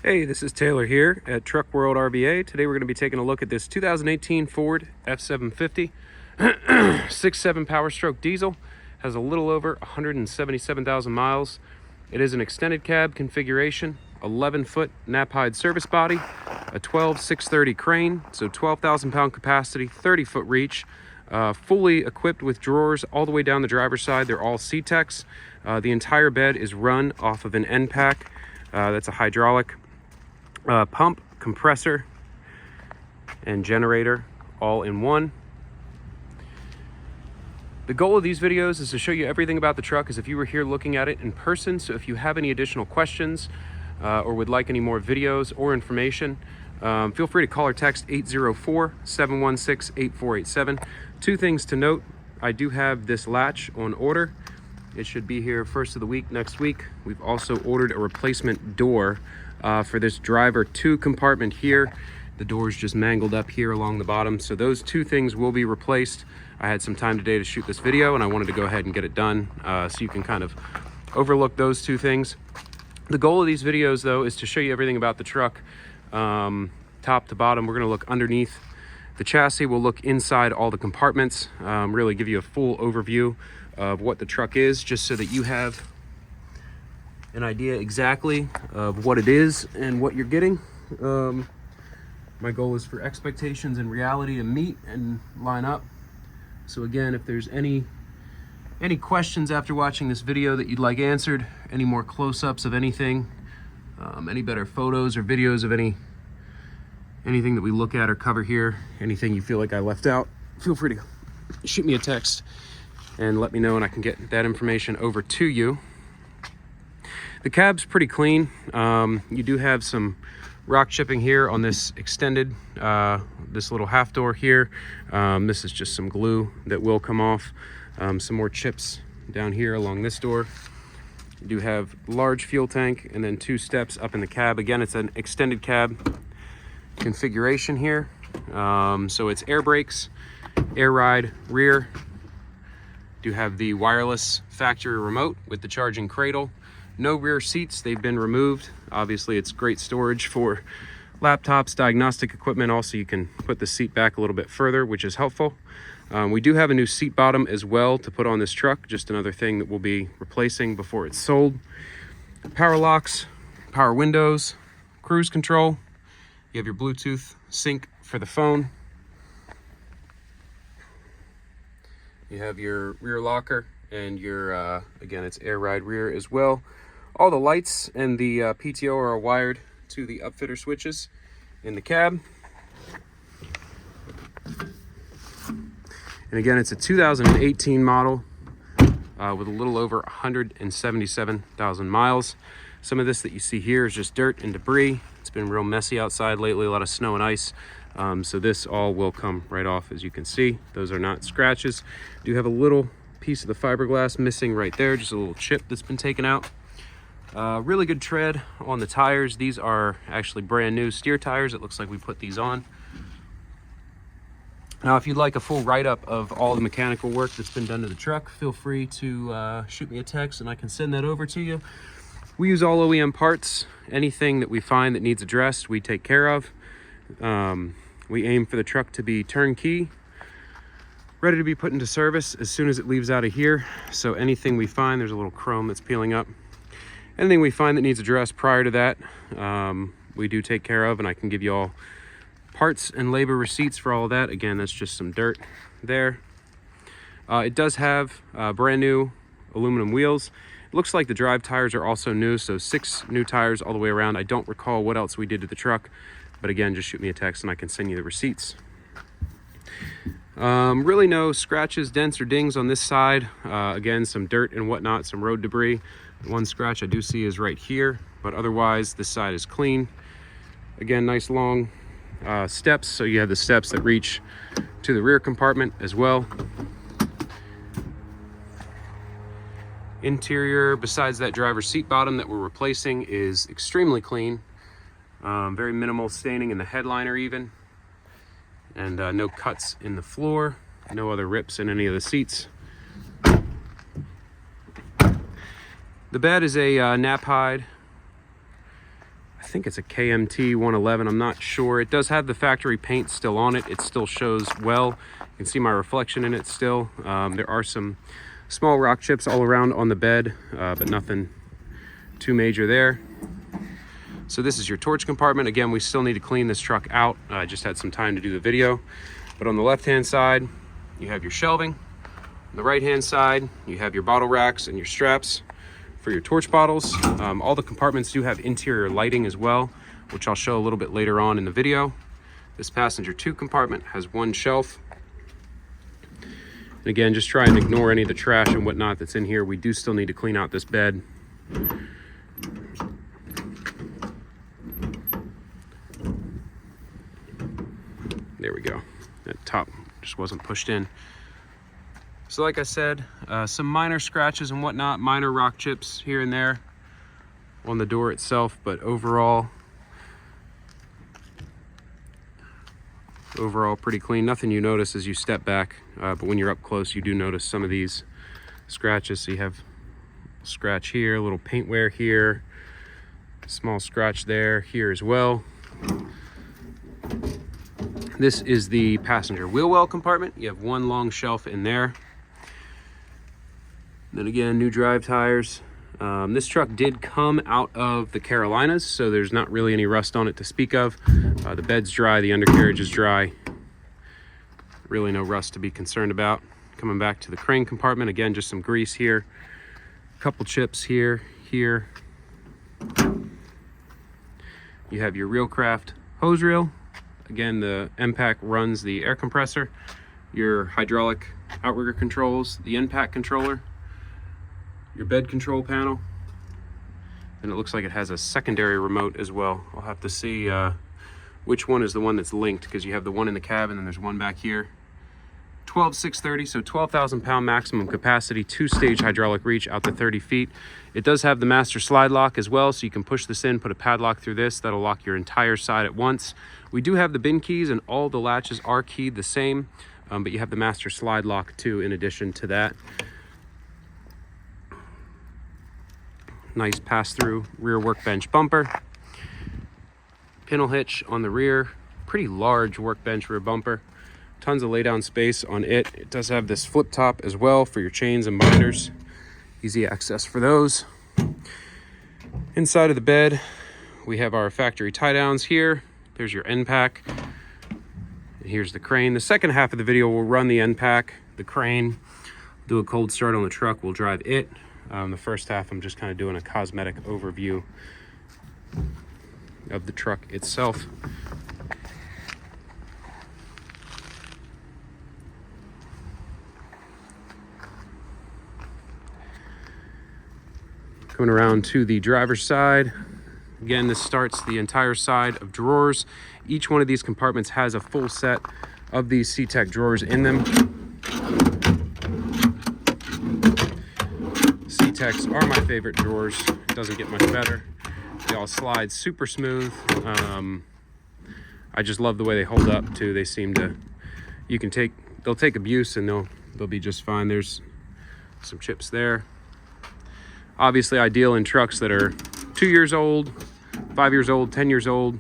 Hey, this is Taylor here at Truck World RVA. Today we're going to be taking a look at this 2018 Ford F750 6.7 Power Stroke diesel. Has a little over 177,000 miles. It is an extended cab configuration, 11-foot Knapheide service body, a 12/630 crane, so 12,000 pound capacity, 30-foot reach, fully equipped with drawers all the way down the driver's side. They're all CTechs. The entire bed is run off of an EnPak. That's a hydraulic pump, compressor, and generator all in one. The goal of these videos is to show you everything about the truck as if you were here looking at it in person. So if you have any additional questions or would like any more videos or information, feel free to call or text 804-716-8487. Two things to note: I do have this latch on order. It should be here first of the week next week. We've also ordered a replacement door for this driver 2 compartment here. The door's just mangled up here along the bottom, so those two things will be replaced. I had some time today to shoot this video and I wanted to go ahead and get it done so you can kind of overlook those two things. The goal of these videos though is to show you everything about the truck, top to bottom. We're going to look underneath the chassis, we'll look inside all the compartments, really give you a full overview of what the truck is, just so that you have an idea exactly of what it is and what you're getting. My goal is for expectations and reality to meet and line up. So again, if there's any questions after watching this video that you'd like answered, any more close-ups of anything, any better photos or videos of anything that we look at or cover here, anything you feel like I left out, feel free to shoot me a text and let me know and I can get that information over to you. The cab's pretty clean. You do have some rock chipping here on this extended, this little half door here. This is just some glue that will come off. Some more chips down here along this door. You do have large fuel tank and then 2 steps up in the cab. Again, it's an extended cab configuration here. So it's air brakes, air ride, rear. Do have the wireless factory remote with the charging cradle. No rear seats, they've been removed. Obviously it's great storage for laptops, diagnostic equipment. Also you can put the seat back a little bit further, which is helpful. We do have a new seat bottom as well to put on this truck, just another thing that we'll be replacing before it's sold. Power locks, power windows, cruise control. You have your Bluetooth sync for the phone. You have your rear locker and your, again, it's air ride rear as well. All the lights and the PTO are wired to the upfitter switches in the cab. And again, it's a 2018 model with a little over 177,000 miles. Some of this that you see here is just dirt and debris. It's been real messy outside lately, a lot of snow and ice. So this all will come right off, as you can see. Those are not scratches. Do have a little piece of the fiberglass missing right there, just a little chip that's been taken out. Really good tread on the tires. These are actually brand new steer tires. It looks like we put these on. Now, if you'd like a full write-up of all the mechanical work that's been done to the truck, feel free to shoot me a text and I can send that over to you. We use all OEM parts. Anything that we find that needs addressed, we take care of. We aim for the truck to be turnkey, ready to be put into service as soon as it leaves out of here. So anything we find, there's a little chrome that's peeling up. Anything we find that needs addressed prior to that, we do take care of, and I can give you all parts and labor receipts for all of that. Again, that's just some dirt there. It does have brand new aluminum wheels. It looks like the drive tires are also new, so 6 new tires all the way around. I don't recall what else we did to the truck, but again, just shoot me a text and I can send you the receipts. Really no scratches, dents, or dings on this side. Again, some dirt and whatnot, some road debris. One scratch I do see is right here, but otherwise this side is clean. Again, nice long steps, so you have the steps that reach to the rear compartment as well. Interior, besides that driver's seat bottom that we're replacing, is extremely clean. Very minimal staining in the headliner even, and no cuts in the floor, no other rips in any of the seats. The bed is a Knapheide. I think it's a KMT 111. I'm not sure. It does have the factory paint still on it. It still shows well. You can see my reflection in it still. There are some small rock chips all around on the bed, but nothing too major there. So this is your torch compartment. Again, we still need to clean this truck out. I just had some time to do the video. But on the left-hand side, you have your shelving. On the right-hand side, you have your bottle racks and your straps for your torch bottles. All the compartments do have interior lighting as well, which I'll show a little bit later on in the video. This passenger 2 compartment has one shelf. And again, just try and ignore any of the trash and whatnot that's in here. We do still need to clean out this bed. There we go. That top just wasn't pushed in. So like I said, some minor scratches and whatnot, minor rock chips here and there on the door itself, but overall pretty clean. Nothing you notice as you step back, but when you're up close, you do notice some of these scratches. So you have a scratch here, a little paint wear here, small scratch there, here as well. This is the passenger wheel well compartment. You have one long shelf in there. Then again, new drive tires. This truck did come out of the Carolinas, so there's not really any rust on it to speak of. The bed's dry, the undercarriage is dry. Really no rust to be concerned about. Coming back to the crane compartment, again, just some grease here. A couple chips here, here. You have your Reelcraft hose reel. Again, the EnPak runs the air compressor, your hydraulic outrigger controls, the EnPak controller, your bed control panel, and it looks like it has a secondary remote as well. I'll have to see which one is the one that's linked, because you have the one in the cab and then there's one back here. 12,630, so 12,000 pound maximum capacity, 2-stage hydraulic reach out to 30 feet. It does have the master slide lock as well, so you can push this in, put a padlock through this. That'll lock your entire side at once. We do have the bin keys and all the latches are keyed the same, but you have the master slide lock too in addition to that. Nice pass-through rear workbench bumper. Pintle hitch on the rear. Pretty large workbench rear bumper. Tons of lay-down space on it. It does have this flip top as well for your chains and binders. Easy access for those. Inside of the bed, we have our factory tie-downs here. There's your EnPak. And here's the crane. The second half of the video will run the EnPak, the crane, do a cold start on the truck, we'll drive it. The first half, I'm just kind of doing a cosmetic overview of the truck itself. Coming around to the driver's side. Again, this starts the entire side of drawers. Each one of these compartments has a full set of these CTech drawers in them. CTechs are my favorite drawers. It doesn't get much better. They all slide super smooth. I just love the way they hold up too. They seem to, they'll take abuse and they'll be just fine. There's some chips there. Obviously ideal in trucks that are 2 years old, 5 years old, 10 years old.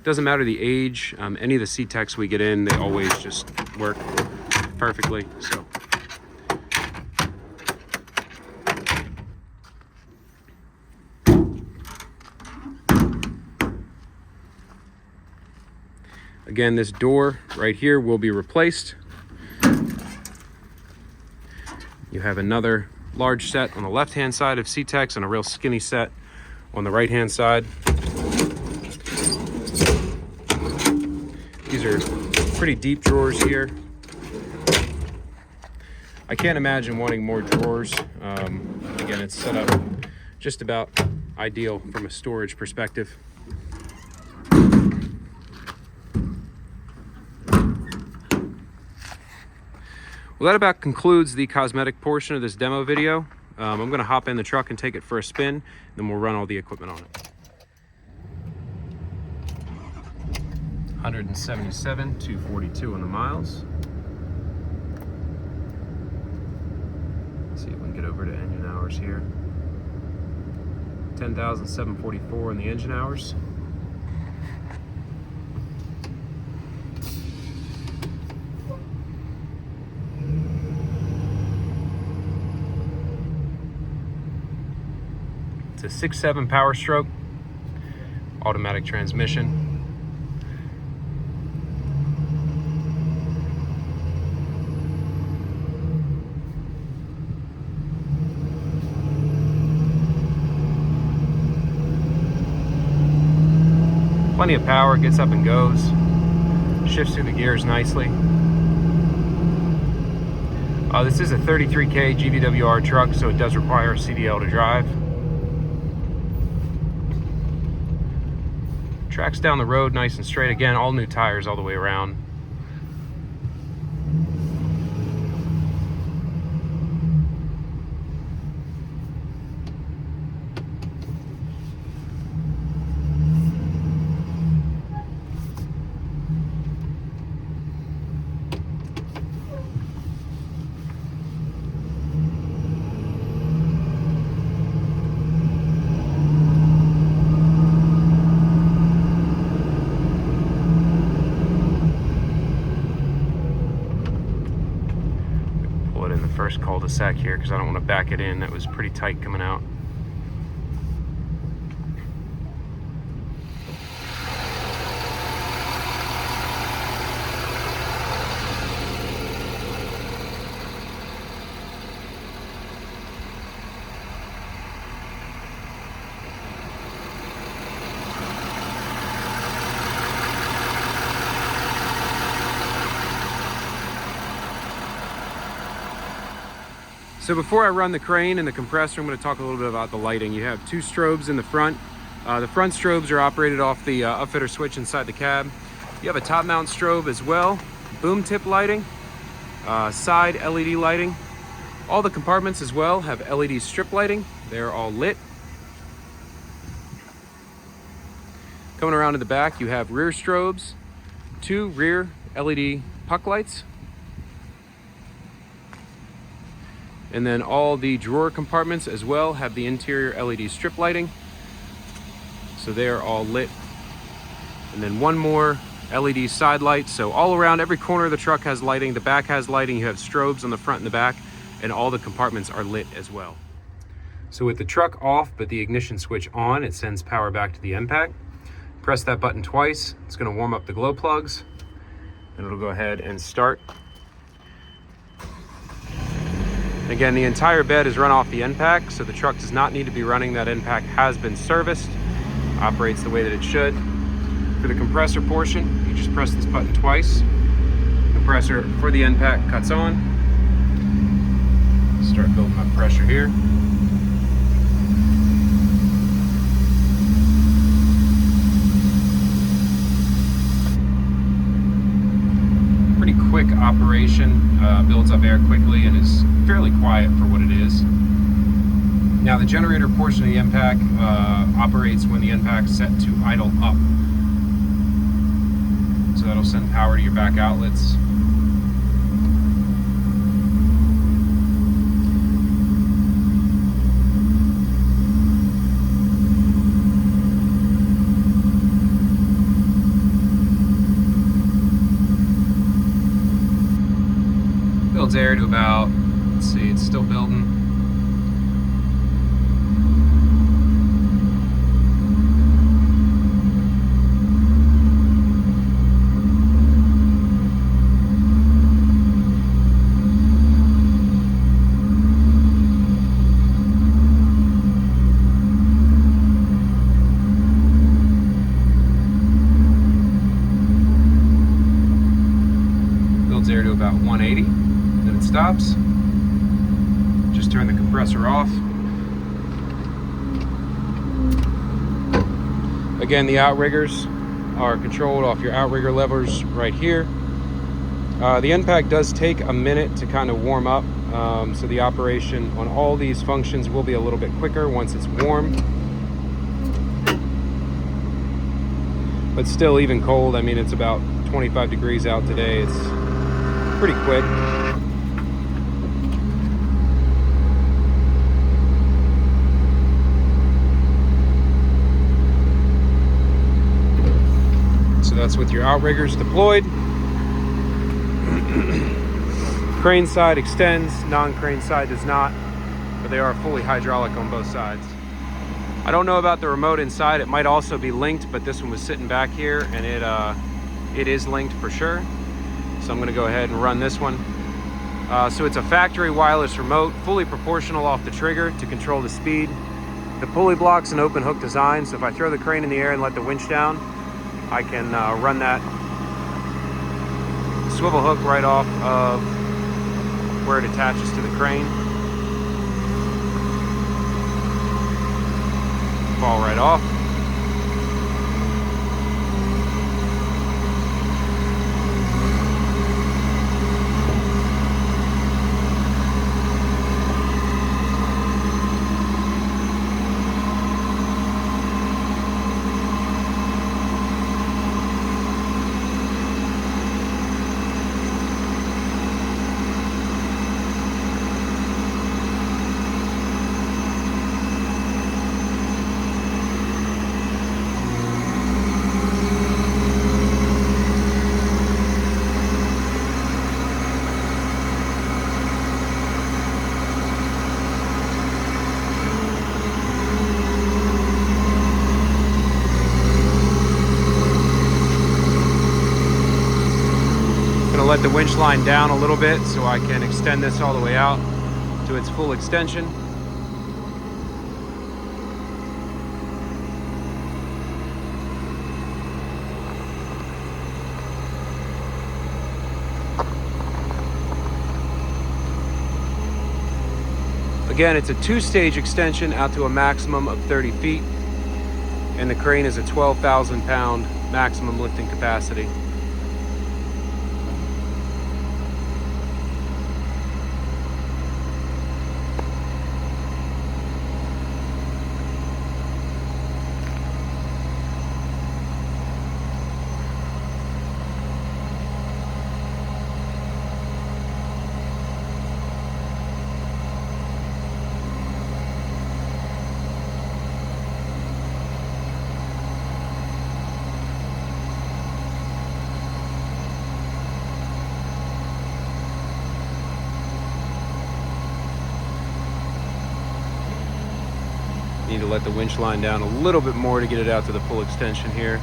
Doesn't matter the age. Any of the CTechs we get in, they always just work perfectly. So. Again, this door right here will be replaced. You have another large set on the left-hand side of CTechs and a real skinny set on the right-hand side. These are pretty deep drawers here. I can't imagine wanting more drawers. Again, it's set up just about ideal from a storage perspective. Well, that about concludes the cosmetic portion of this demo video. I'm going to hop in the truck and take it for a spin, then we'll run all the equipment on it. 177, 242 on the miles. Let's see if we can get over to engine hours here. 10,744 on the engine hours. It's a 6.7 power stroke, automatic transmission. Plenty of power, gets up and goes, shifts through the gears nicely. This is a 33K GVWR truck, so it does require a CDL to drive. Tracks down the road nice and straight. Again, all new tires all the way around. In the first cul-de-sac here because I don't want to back it in. That was pretty tight coming out. So before I run the crane and the compressor, I'm going to talk a little bit about the lighting. You have two strobes in the front. The front strobes are operated off the upfitter switch inside the cab. You have a top mount strobe as well, boom tip lighting, side LED lighting. All the compartments as well have LED strip lighting. They're all lit. Coming around to the back, you have rear strobes, two rear LED puck lights. And then all the drawer compartments as well have the interior LED strip lighting. So they are all lit. And then one more LED side light. So all around, every corner of the truck has lighting. The back has lighting. You have strobes on the front and the back, and all the compartments are lit as well. So with the truck off, but the ignition switch on, it sends power back to the EnPak. Press that button twice. It's gonna warm up the glow plugs, and it'll go ahead and start. Again, the entire bed is run off the EnPak, so the truck does not need to be running. That EnPak has been serviced, operates the way that it should. For the compressor portion, you just press this button twice. Compressor for the EnPak cuts on. Start building up pressure here. Pretty quick operation, builds up air quickly and is fairly quiet for what it is. Now the generator portion of the EnPak operates when the EnPak is set to idle up. So that'll send power to your back outlets. Builds air to about, let's see, it's still building. Builds air to about 180. Then it stops. Just turn the compressor off. Again, the outriggers are controlled off your outrigger levers right here. The EnPak does take a minute to kind of warm up, so the operation on all these functions will be a little bit quicker once it's warm. But still, even cold, I mean, it's about 25 degrees out today. It's pretty quick. So that's with your outriggers deployed. Crane side extends, non-crane side does not, but they are fully hydraulic on both sides. I don't know about the remote inside. It might also be linked, but this one was sitting back here, and it is linked for sure. So I'm going to go ahead and run this one. So it's a factory wireless remote, fully proportional off the trigger to control the speed. The pulley block's an open hook design, so if I throw the crane in the air and let the winch down, I can run that swivel hook right off of where it attaches to the crane. Fall right off. Let the winch line down a little bit so I can extend this all the way out to its full extension. Again, it's a 2-stage extension out to a maximum of 30 feet, and the crane is a 12,000 pound maximum lifting capacity. Need to let the winch line down a little bit more to get it out to the full extension here.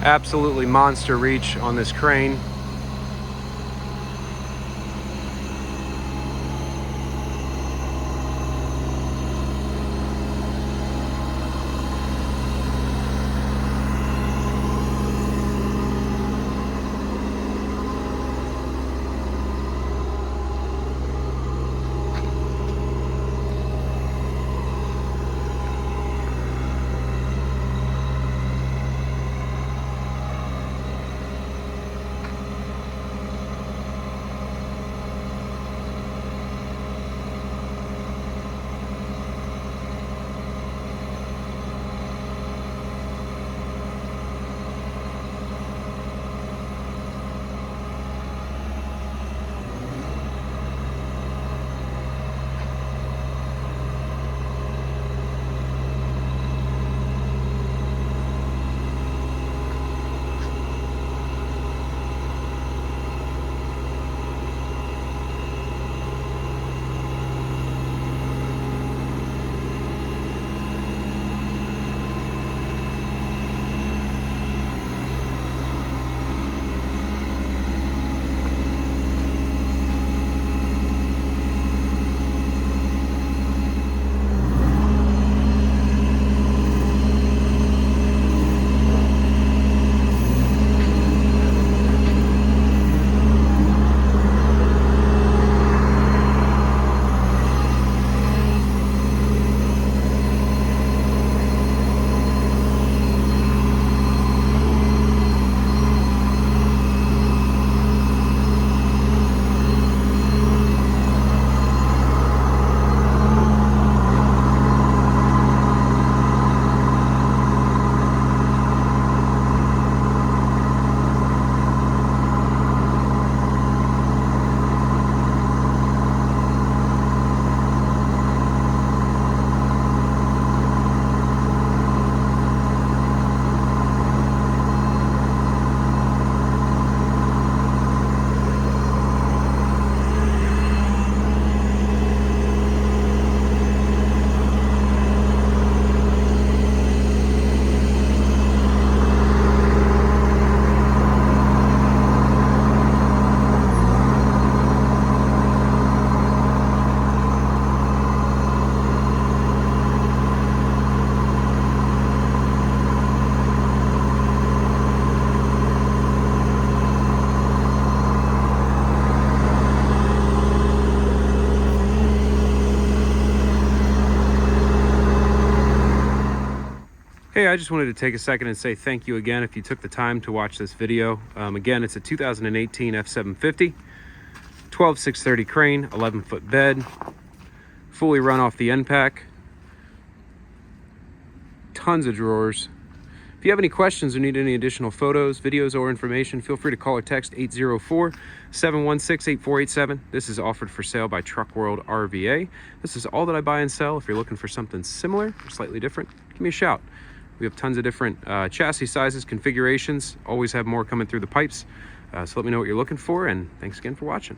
Absolutely monster reach on this crane. Hey, I just wanted to take a second and say thank you again if you took the time to watch this video. Again, it's a 2018 F750, 12/630 crane, 11-foot bed, fully run off the EnPak, tons of drawers. If you have any questions or need any additional photos, videos, or information, feel free to call or text 804-716-8487. This is offered for sale by Truck World RVA. This is all that I buy and sell. If you're looking for something similar or slightly different, give me a shout. We have tons of different chassis sizes, configurations, always have more coming through the pipes. So let me know what you're looking for, and thanks again for watching.